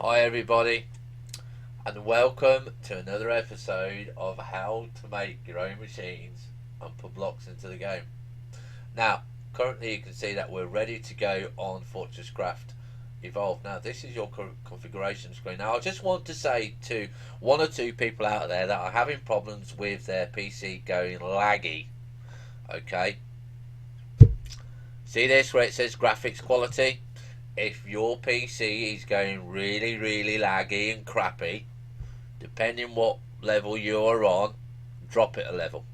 Hi everybody, and welcome to another episode of how to make your own machines and put blocks into the game. Now, currently you can see that we're ready to go on Fortress Craft Evolve. Now, this is your configuration screen. Now, I just want to say to one or two people out there that are having problems with their PC going laggy. Okay, see this where it says graphics quality? If your PC is going really laggy and crappy, depending what level you're on, drop it a level.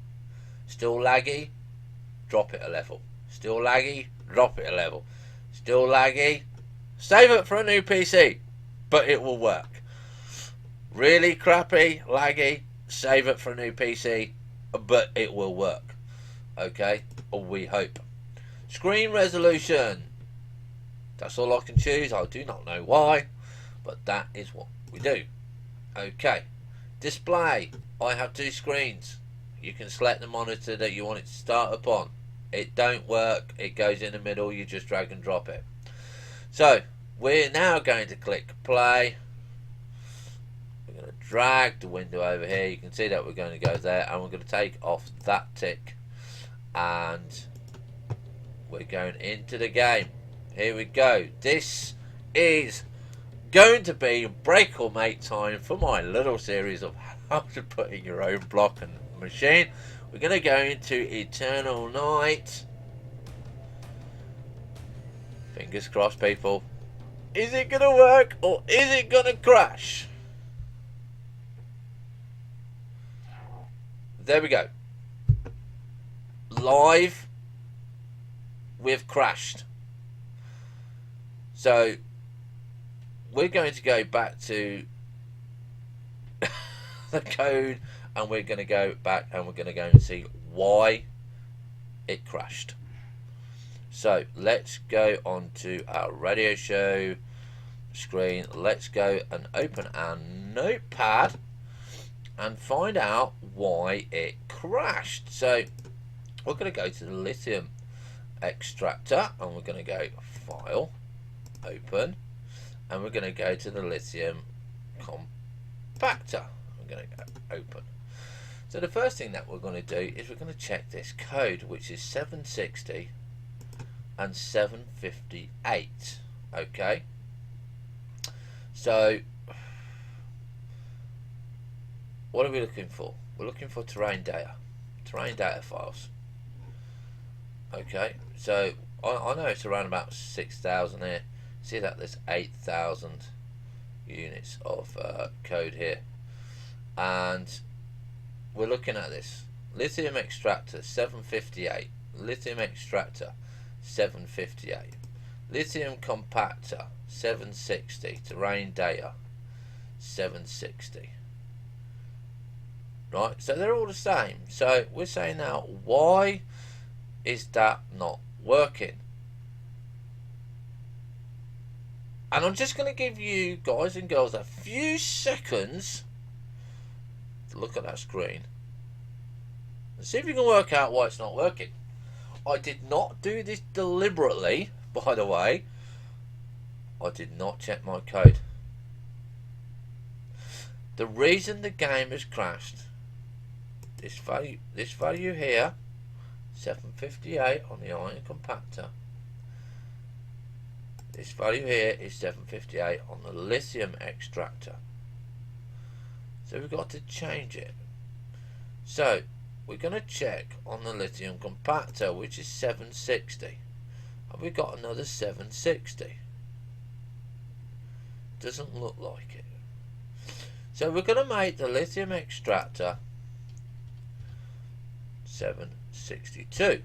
Still laggy, drop it a level. Still laggy, drop it a level. Still laggy, save it for a new PC, but it will work. Really crappy, laggy, save it for a new PC, but it will work. Okay, or we hope. Screen resolution. That's all I can choose. I do not know why, but that is what we do. Okay. Display. I have two screens. You can select the monitor that you want it to start upon. It don't work. It goes in the middle. You just drag and drop it. So we're now going to click play. We're going to drag the window over here. You can see that we're going to go there, and we're going to take off that tick, and we're going into the game. Here we go. This is going to be break or make time for my little series of how to put in your own block and machine. We're going to go into Eternal Night. Fingers crossed, people. Is it going to work or is it going to crash? There we go. Live. We've crashed. So we're going to go back to the code, and we're going to go back and we're going to go and see why it crashed. So let's go on to our radio show screen. Let's go and open our notepad and find out why it crashed. So we're going to go to the lithium extractor, and we're going to go file, open, and we're going to go to the lithium compactor. I'm going to go open. So the first thing that we're going to do is we're going to check this code, which is 760 and 758. Okay, so what are we looking for? We're looking for terrain data files. Okay, so I know it's around about 6,000 here. See that there's 8,000 units of code here, and we're looking at this lithium extractor 758, lithium extractor 758, lithium compactor 760, terrain data 760. Right, so they're all the same. So we're saying now, why is that not working? And I'm just going to give you guys and girls a few seconds to look at that screen and see if you can work out why it's not working. I did not do this deliberately, by the way. I did not check my code. The reason the game has crashed, this value here, 758 on the iron compactor. This value here is 758 on the lithium extractor. So we've got to change it. So we're going to check on the lithium compactor, which is 760. And we've got another 760. Doesn't look like it. So we're going to make the lithium extractor 762.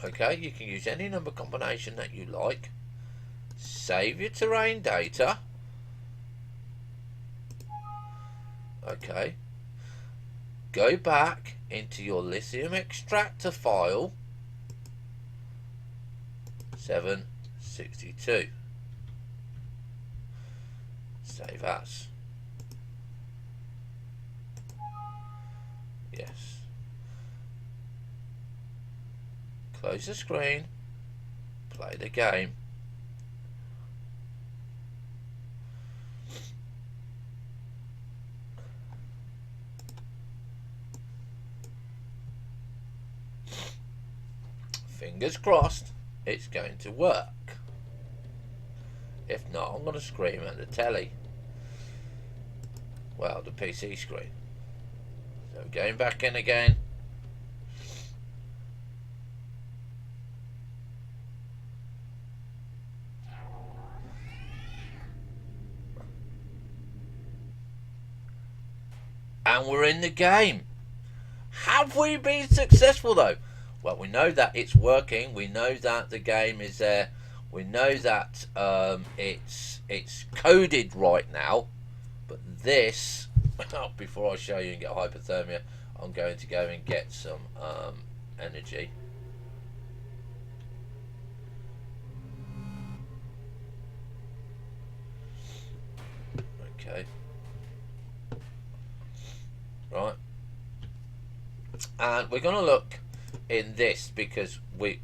Okay, you can use any number combination that you like. Save your terrain data. Okay. Go back into your lithium extractor file 762. Save as. Yes. Close the screen, play the game. fingers crossed, it's going to work. If not, I'm going to scream at the telly. Well, the PC screen. So going back in again. And we're in the game. Have we been successful though? Well, we know that it's working. We know that the game is there. We know that it's coded right now. But this, before I show you and get hypothermia, I'm going to go and get some energy. Okay. Right. And we're going to look in this because we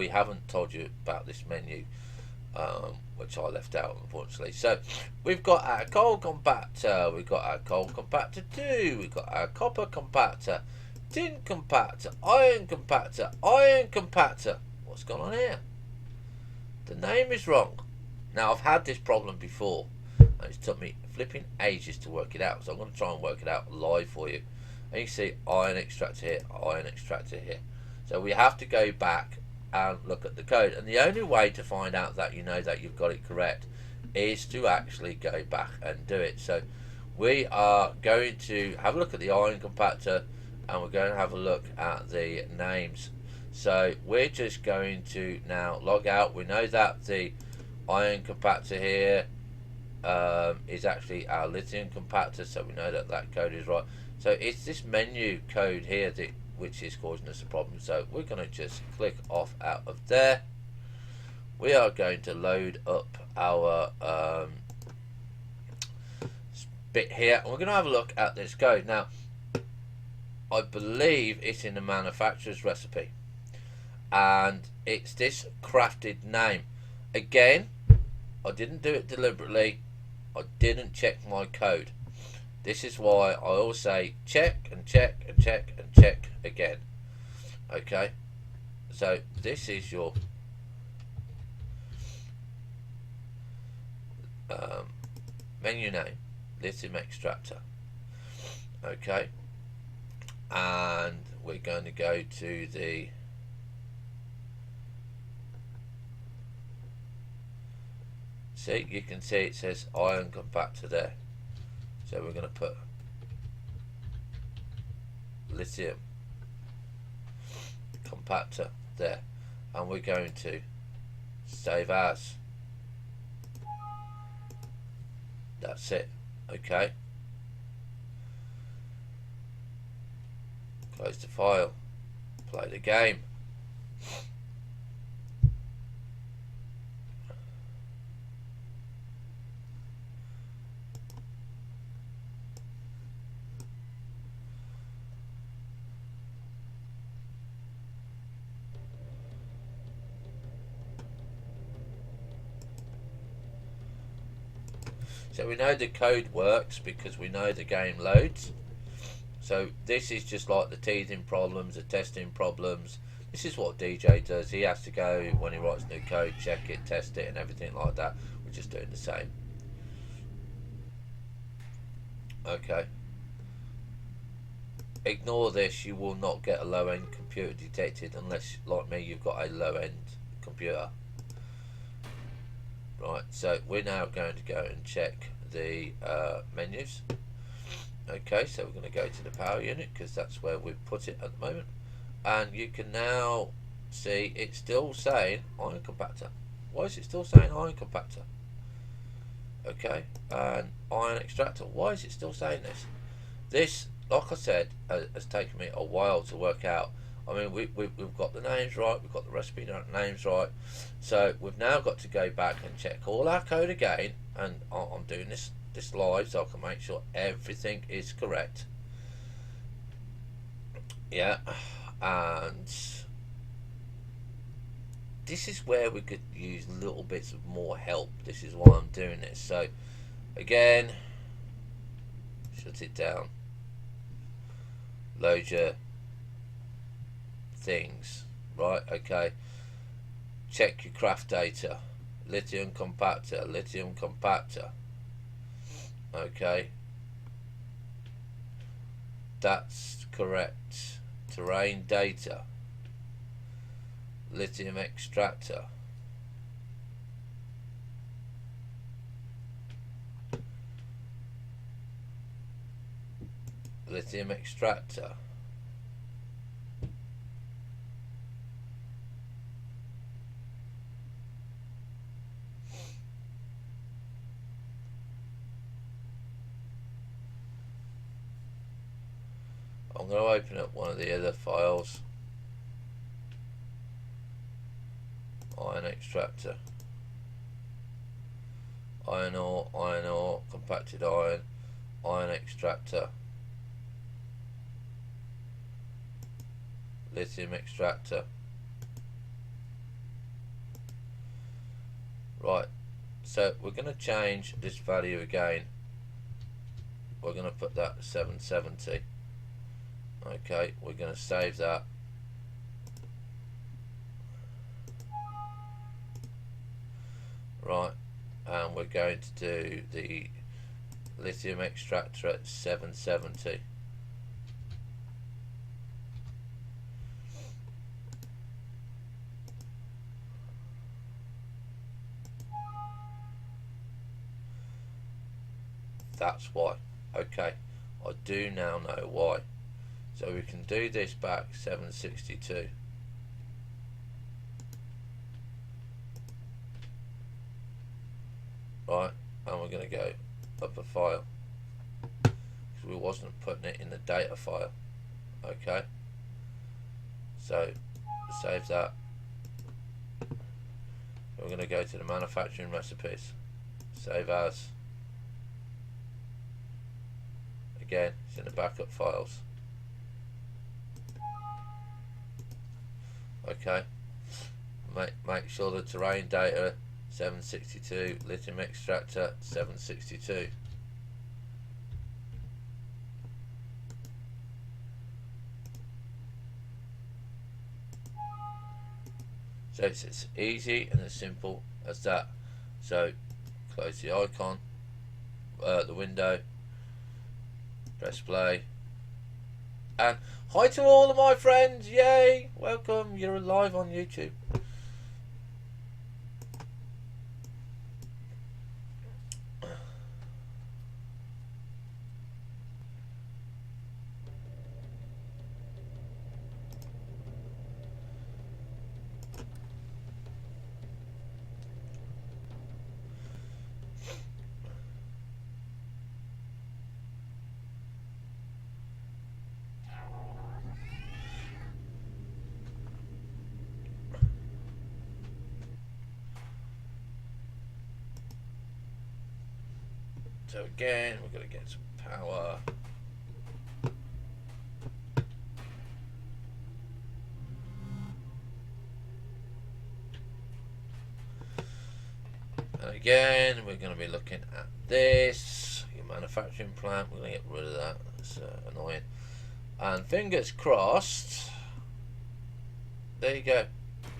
haven't told you about this menu, which I left out unfortunately. So we've got our coal compactor, we've got our coal compactor 2, we've got our copper compactor, tin compactor, iron compactor. What's going on here? The name is wrong. Now I've had this problem before and it's took me flipping ages to work it out, so I'm going to try and work it out live for you. And you see iron extractor here, iron extractor here. So we have to go back and look at the code, and the only way to find out that you know that you've got it correct is to actually go back and do it. So we are going to have a look at the iron compactor and we're going to have a look at the names. So we're just going to now log out. We know that the iron compactor here is actually our lithium compactor, so we know that that code is right. So it's this menu code here which is causing us a problem. So we're going to just click off out of there. We are going to load up our bit here, and we're going to have a look at this code. Now, I believe it's in the manufacturer's recipe, and it's this crafted name. Again, I didn't do it deliberately. I didn't check my code. This is why I always say check and check and check and check again. Okay, so this is your menu name, lithium extractor. Okay, and we're going to go to the see, you can see it says iron compactor there. So we're going to put lithium compactor there, and we're going to save as. That's it. Okay. Close the file. Play the game. So we know the code works because we know the game loads. So this is just like the teething problems, the testing problems. This is what DJ does. He has to go when he writes new code, check it, test it and everything like that. We're just doing the same. Okay. Ignore this, you will not get a low-end computer detected unless, like me, you've got a low-end computer. Right, so we're now going to go and check the menus. Okay, so we're going to go to the power unit because that's where we've put it at the moment. And you can now see it's still saying iron compactor. Why is it still saying iron compactor? Okay, and iron extractor. Why is it still saying this? This, like I said, has taken me a while to work out. I mean, we've got the names right, we've got the recipe names right. So we've now got to go back and check all our code again. And I'm doing this live so I can make sure everything is correct. Yeah, and this is where we could use little bits of more help. This is why I'm doing this. So again, shut it down. Load your things. Right, okay. Check your craft data. Lithium compactor, lithium compactor. Okay, that's correct. Terrain data, lithium extractor. Lithium extractor. I'm going to open up one of the other files. Iron extractor. Iron ore, compacted iron, iron extractor. Lithium extractor. Right, so we're going to change this value again. We're going to put that 770. Okay, we're going to save that. Right, and we're going to do the lithium extractor at 770. That's why. Okay, I do now know why. So we can do this back 762. Right, and we're going to go up a file because we wasn't putting it in the data file. Okay, so save that. We're going to go to the manufacturing recipes, save as. Again, it's in the backup files. Okay, make sure the terrain data 762, lithium extractor 762. So it's as easy and as simple as that. So close the icon, the window, press play, and hi to all of my friends, yay, welcome, you're live on YouTube. So again, we're going to get some power. And again, we're going to be looking at this. Your manufacturing plant, we're going to get rid of that. That's annoying. And fingers crossed. There you go.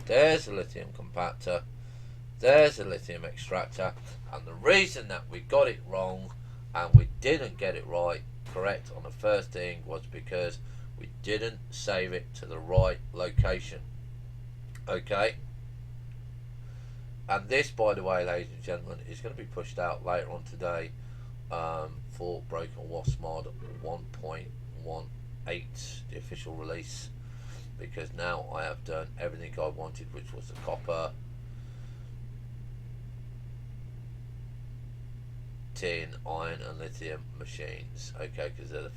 There's a lithium compactor. There's a lithium extractor. And the reason that we got it wrong and we didn't get it correct on the first thing was because we didn't save it to the right location. Okay? And this, by the way, ladies and gentlemen, is going to be pushed out later on today for Broken Wasp Mod 1.18, the official release, because now I have done everything I wanted, which was the copper, tin, iron and lithium machines. Okay, because they're the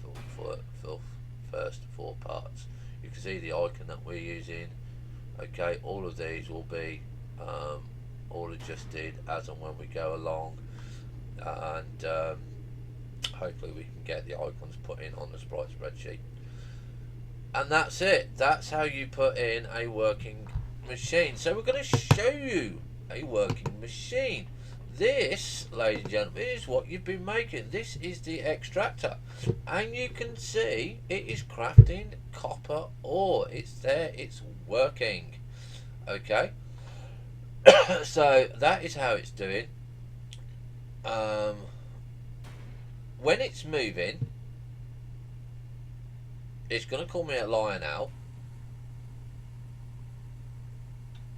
first four parts. You can see the icon that we're using. Okay, all of these will be all adjusted as and when we go along, and hopefully we can get the icons put in on the Sprite spreadsheet. And that's it. That's how you put in a working machine. So we're going to show you a working machine. This, ladies and gentlemen, is what you've been making. This is the extractor, and you can see it is crafting copper ore. It's there, it's working. Okay, so that is how it's doing. When it's moving, it's going to call me a lion out.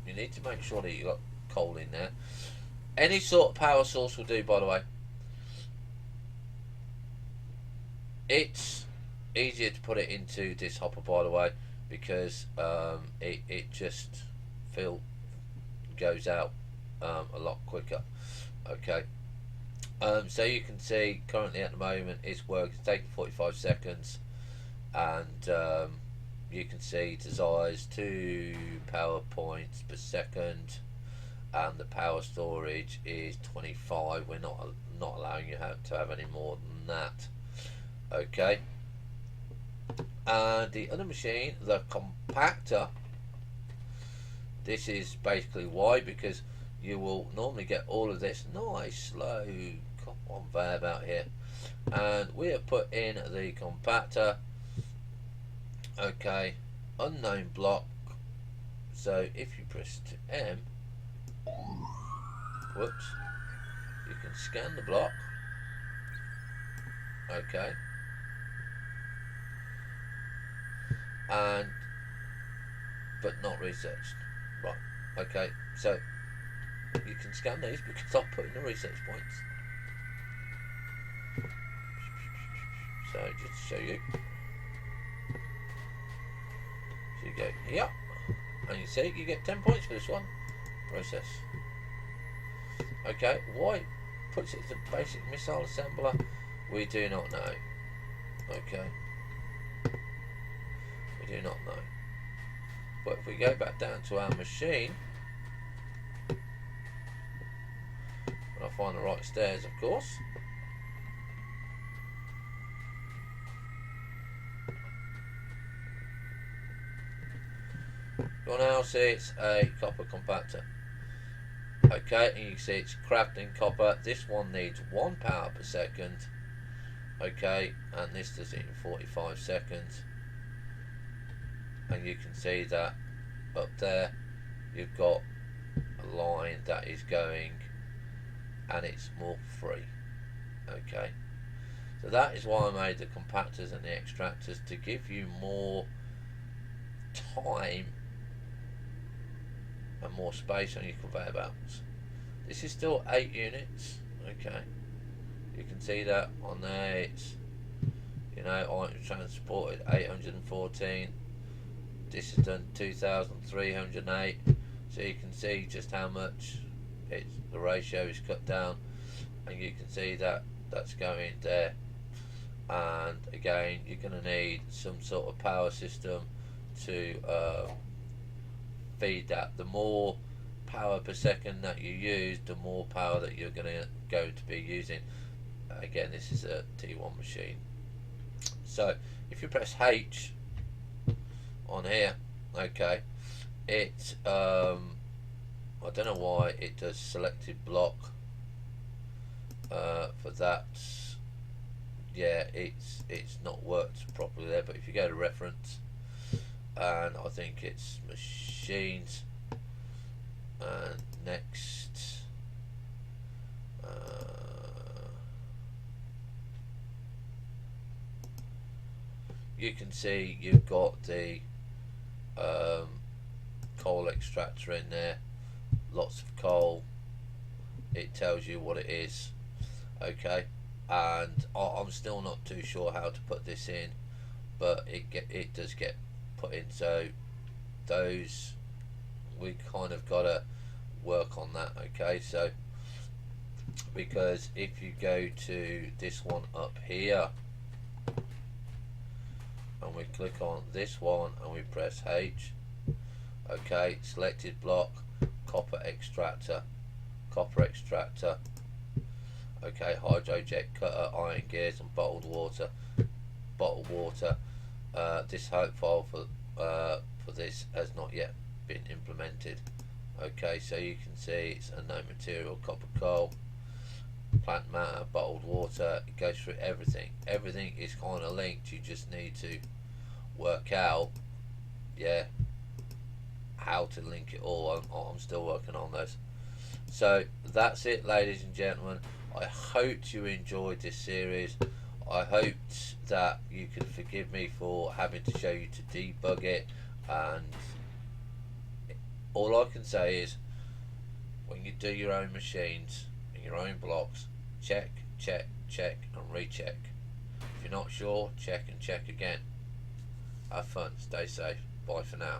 You need to make sure that you got coal in there. Any sort of power source will do, by the way. It's easier to put it into this hopper, by the way, because it just goes out a lot quicker. Okay. So you can see currently at the moment it's working. It's taking 45 seconds, and you can see desires 2 power points per second, and the power storage is 25. We're not allowing you to have any more than that. Okay. And the other machine, the compactor, this is basically why, because you will normally get all of this nice slow conveyor belt here, and we have put in the compactor. Okay, unknown block. So if you press M, whoops, you can scan the block. Okay, and but not researched. Right. Okay, so you can scan these because I'll put in the research points. So just to show you. So you go here, and you see you get 10 points for this one. Process. Okay, why it puts it as a basic missile assembler, we do not know. Okay, we do not know. But if we go back down to our machine, and I find the right stairs, of course. You'll now see it's a copper compactor. Okay, and you can see it's crafting copper. This one needs 1 power per second. Okay, and this does it in 45 seconds. And you can see that up there you've got a line that is going, and it's more free. Okay, so that is why I made the compactors and the extractors, to give you more time and more space on your conveyor belts. This is still 8 units. Okay, you can see that on there. It's, you know, items transported 814. This has done 2,308. So you can see just how much the ratio is cut down, and you can see that that's going there. And again, you're going to need some sort of power system to feed that. The more power per second that you use, the more power that you're going to be using. Again, this is a T1 machine. So if you press H on here, okay, it I don't know why it does selected block for that. Yeah, it's not worked properly there. But if you go to reference, and I think it's machines, and next, you can see you've got the coal extractor in there, lots of coal. It tells you what it is. Okay, and I'm still not too sure how to put this in, but it does get put in. So those, we kind of got to work on that. Okay, so because if you go to this one up here, and we click on this one and we press H, okay, selected block, copper extractor, okay, hydro jet cutter, iron gears, and bottled water. This hope file for this has not yet been implemented. Okay, so you can see it's unknown material, copper coal. plant matter, bottled water. It goes through everything. Everything is kind of linked. You just need to work out, yeah, how to link it all. I'm still working on this. So that's it, ladies and gentlemen. I hope you enjoyed this series. I hoped that you can forgive me for having to show you to debug it, and all I can say is when you do your own machines and your own blocks, check, check, check and recheck. If you're not sure, check and check again. Have fun, stay safe, bye for now.